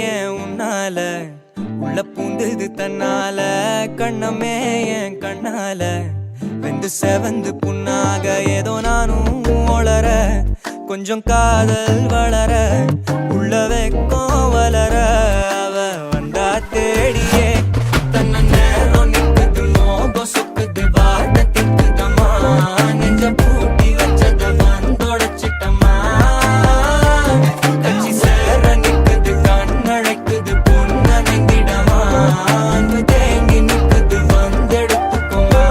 ஏன் உன்னால உள்ள பூந்தது தன்னால கண்ணமே என் கண்ணால வெந்து செவந்து புண்ணாக ஏதோ நானும் ஒளர கொஞ்சம் காதல் வளர உள்ள வெக்கம் வளர அவ வந்தா தேடியே தன்ன நேரம் நிக்குது மோகம் சொக்குது வாட்ட திக்குதம்மா நெஞ்ச பூட்டி வச்சத வந்தொடச்சிட்டம்மா கட்சி சேர நிக்குது கண்ணழைக்குது பொண்ண நெங்கிடமா அன்பு தேங்கி நிக்குது வந்தெடுத்துக்குமா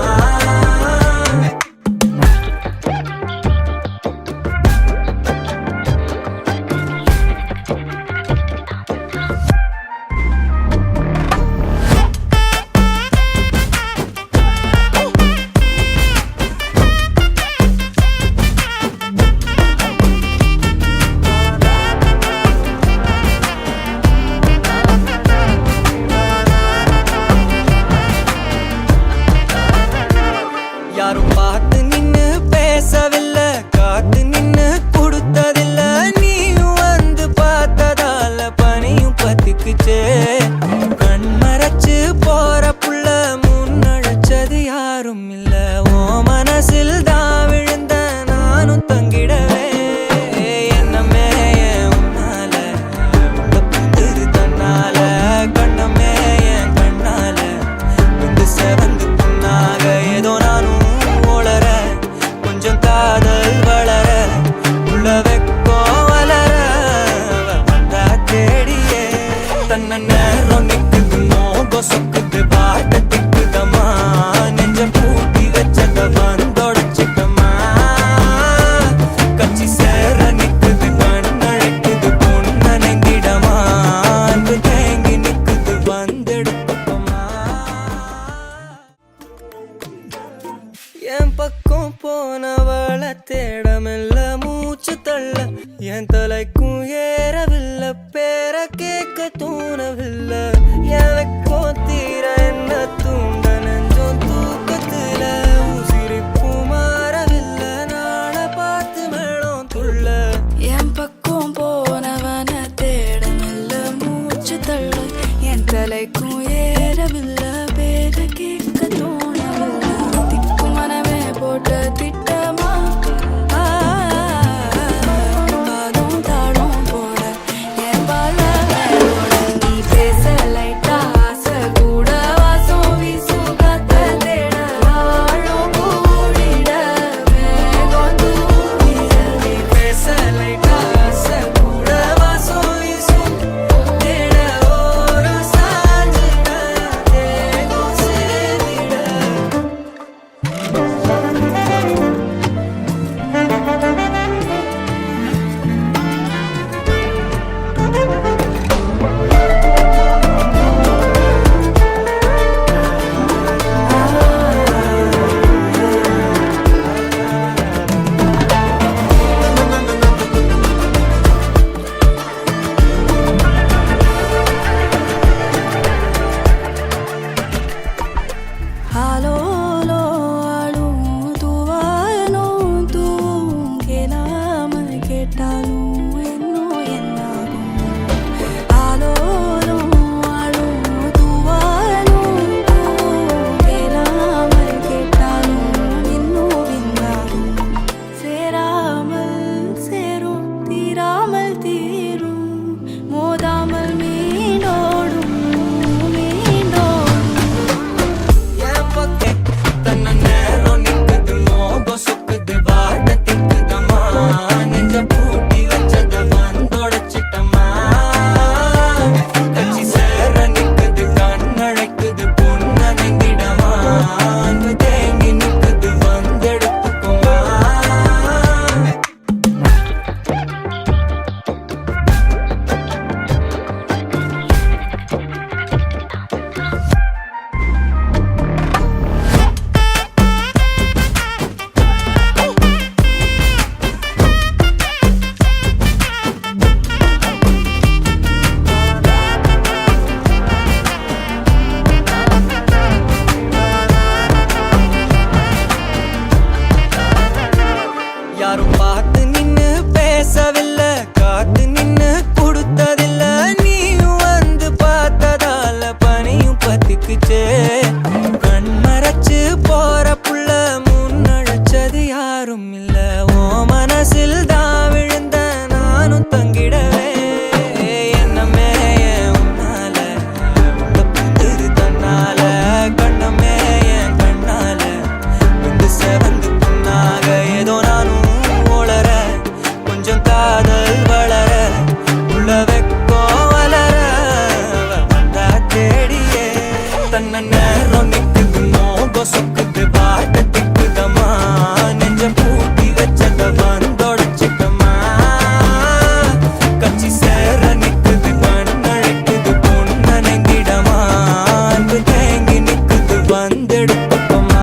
யாரும் பார்த்து நின்னு பேசவில்லை காத்து நின்னு கொடுத்ததில்லை நீயும் வந்து பார்த்ததால பனியும் பத்திக்குச்சே கண் மறைச்சு போற புள்ள முன்னழைச்சது யாரும் இல்ல ஓ மனசில் தான் விழுந்த நானும் தங்கிடவே என்னமே உன்னால உள்ள புந்தது தன்னால கண்ணமே என் கண்ணால வந்து செவந்து புண்ணாக ஏதோ நானும் ஒளர கொஞ்சம் காதல் வளர உள்ள வெக்கோ வளர வந்தா தேடியே தன்ன நேரம் நிக்குது மோகம் சொக்குது பாட்ட திக்குதம்மா நெஞ்ச பூட்டி வச்சத வந்தொடச்சிட்டம்மா கட்சி சேர நிக்குது கண்ணழைக்குது பொண்ண நெங்கிடமா அன்பு தேங்கி நிக்குது வந்தெடுத்துக்கோமா என் பக்கம் போனவள தேடமெல்ல மூச்சு தள்ள என் தலைக்கும் ஏறவில்லை பேர கேட்க தூணவில்லை எனக்கோ தீர என்ன தூண்ட நெஞ்சம் தூக்கத்துல உசிரிப்பு மாறவில்லை நாள பார்த்து மேளம் துள்ள என் பக்கம் போனவன தேடமில்ல மூச்சு தள்ள என் தலைக்கும் ஏறவில்லை